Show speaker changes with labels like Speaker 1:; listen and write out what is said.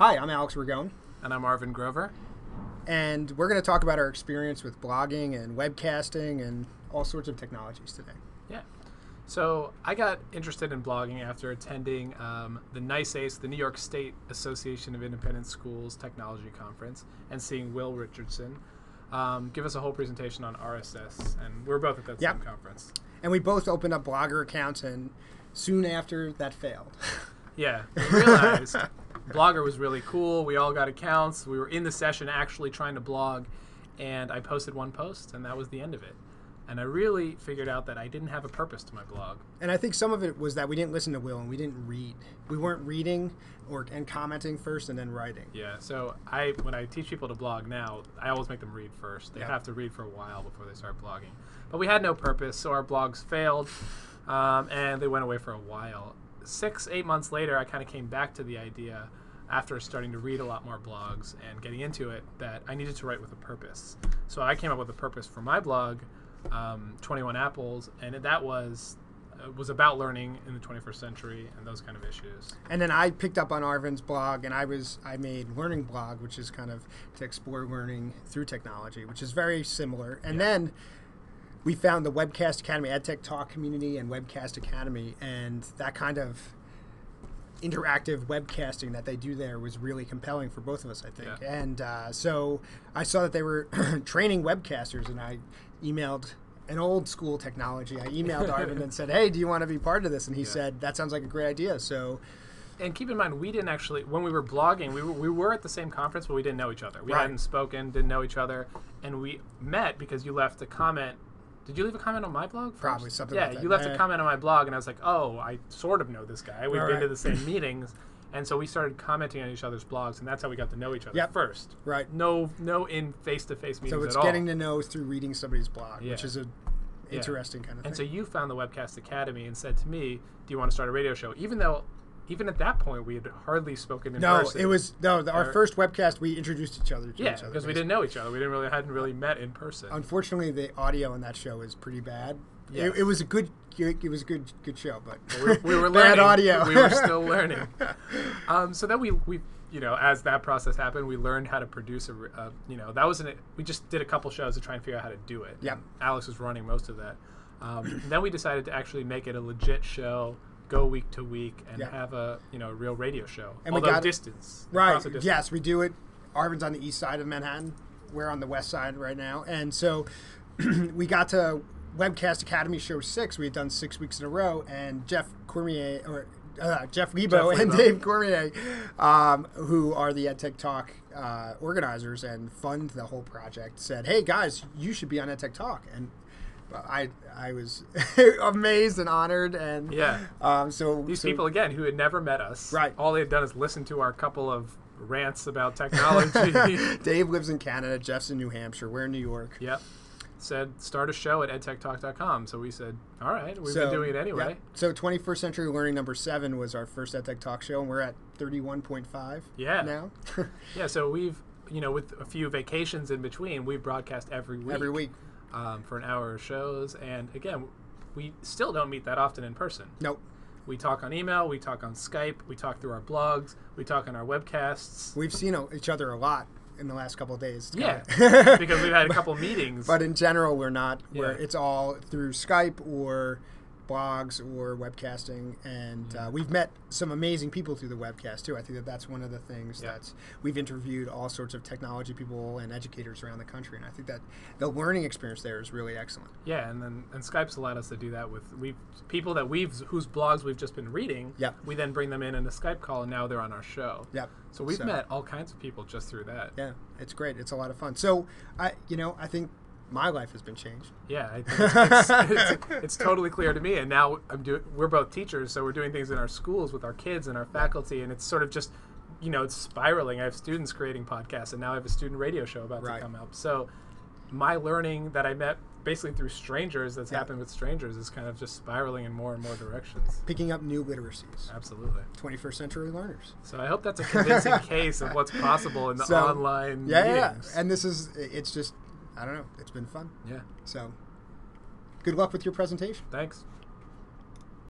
Speaker 1: Hi, I'm Alex Ragone,
Speaker 2: And I'm Arvind Grover.
Speaker 1: and we're going to talk about our experience with blogging and webcasting and all sorts of technologies today.
Speaker 2: Yeah. So I got interested in blogging after attending the NICE, the New York State Association of Independent Schools Technology Conference, and seeing Will Richardson give us a whole presentation on RSS. And we were both at that
Speaker 1: Yep.
Speaker 2: same conference.
Speaker 1: And we both opened up Blogger accounts, and soon after, that failed.
Speaker 2: Yeah. We realized Blogger was really cool. We all got accounts. We were in the session actually trying to blog, and I posted one post, and that was the end of it. And I really figured out that I didn't have a purpose to my blog.
Speaker 1: And I think some of it was that we didn't listen to Will and we didn't read. We weren't reading and commenting first and then writing.
Speaker 2: Yeah, so when I teach people to blog now, I always make them read first. They have to read for a while before they start blogging. But we had no purpose, so our blogs failed, and they went away for a while. 6-8 months later, I kind of came back to the idea after starting to read a lot more blogs and getting into it that I needed to write with a purpose. So I came up with a purpose for my blog, 21 Apples, and that was about learning in the 21st century and those kind of issues.
Speaker 1: And then I picked up on Arvind's blog, and I made Learning Blog, which is kind of to explore learning through technology, which is very similar. And then we found the Webcast Academy, EdTech Talk community, and Webcast Academy, and that kind of interactive webcasting that they do there was really compelling for both of us, I think.
Speaker 2: Yeah.
Speaker 1: And so I saw that they were training webcasters, and I emailed an old school technology. I emailed Arvind and said, hey, do you want to be part of this? And he said, that sounds like a great idea. So,
Speaker 2: and keep in mind, we didn't actually, when we were blogging, we were at the same conference, but we didn't know each other. We hadn't spoken, didn't know each other, and we met because you left a comment. Did you leave a comment on my blog first?
Speaker 1: Probably something like that.
Speaker 2: Yeah, you left a comment on my blog, and I was like, oh, I sort of know this guy. We've been to the same meetings. And so we started commenting on each other's blogs, and that's how we got to know each other first.
Speaker 1: Right.
Speaker 2: No in face-to-face meetings at all.
Speaker 1: So it's getting to know through reading somebody's blog, which is an interesting kind of thing.
Speaker 2: And so you found the Webcast Academy and said to me, do you want to start a radio show? Even at that point, we had hardly spoken in person.
Speaker 1: Our first webcast, we introduced each other to each other.
Speaker 2: Because we didn't know each other. We hadn't really met in person.
Speaker 1: Unfortunately, the audio in that show is pretty bad. Yes. It was a good show, but
Speaker 2: we were
Speaker 1: bad
Speaker 2: learning.
Speaker 1: audio.
Speaker 2: We were still learning. So then we as that process happened, we learned how to produce we just did a couple shows to try and figure out how to do it.
Speaker 1: Yeah.
Speaker 2: Alex was running most of that. Then we decided to actually make it a legit show, go week to week, and have a real radio show.
Speaker 1: And
Speaker 2: although distance.
Speaker 1: Right. Yes, we do it. Arvind's on the east side of Manhattan. We're on the west side right now. And so we got to Webcast Academy Show 6. We had done 6 weeks in a row, and Jeff Lebo and Dave Cormier, who are the EdTech Talk organizers and fund the whole project, said, hey, guys, you should be on EdTech Talk. And I was amazed and honored. And so
Speaker 2: these people, again, who had never met us, all they had done is listen to our couple of rants about technology.
Speaker 1: Dave lives in Canada. Jeff's in New Hampshire. We're in New York.
Speaker 2: Yep. Said start a show at edtechtalk.com. So we said, all right, we've been doing it anyway.
Speaker 1: Yeah. So 21st Century Learning number 7 was our first EdTech Talk show, and we're at 31.5 now.
Speaker 2: Yeah, so we've, with a few vacations in between, we've broadcast every week. For an hour of shows. And again, we still don't meet that often in person.
Speaker 1: Nope.
Speaker 2: We talk on email, we talk on Skype, we talk through our blogs, we talk on our webcasts.
Speaker 1: We've seen each other a lot in the last couple of days.
Speaker 2: Yeah, because we've had a couple meetings.
Speaker 1: But in general, we're not. It's all through Skype or blogs or webcasting, and we've met some amazing people through the webcast too. I think that's one of the things that we've interviewed all sorts of technology people and educators around the country, and I think that the learning experience there is really excellent.
Speaker 2: Yeah, and Skype's allowed us to do that with people that whose blogs we've just been reading.
Speaker 1: Yep.
Speaker 2: We then bring them in a Skype call, and now they're on our show.
Speaker 1: Yep.
Speaker 2: So we've met all kinds of people just through that.
Speaker 1: Yeah, it's great. It's a lot of fun. So I think my life has been changed.
Speaker 2: Yeah, I think it's totally clear to me. And now we're both teachers, so we're doing things in our schools with our kids and our faculty, and it's sort of just, it's spiraling. I have students creating podcasts, and now I have a student radio show about to come up. So my learning that I met basically through strangers, that's happened with strangers, is kind of just spiraling in more and more directions.
Speaker 1: Picking up new literacies.
Speaker 2: Absolutely.
Speaker 1: 21st century learners.
Speaker 2: So I hope that's a convincing case of what's possible in the online meetings.
Speaker 1: Yeah, and it's just, I don't know. It's been fun.
Speaker 2: Yeah.
Speaker 1: So, good luck with your presentation.
Speaker 2: Thanks.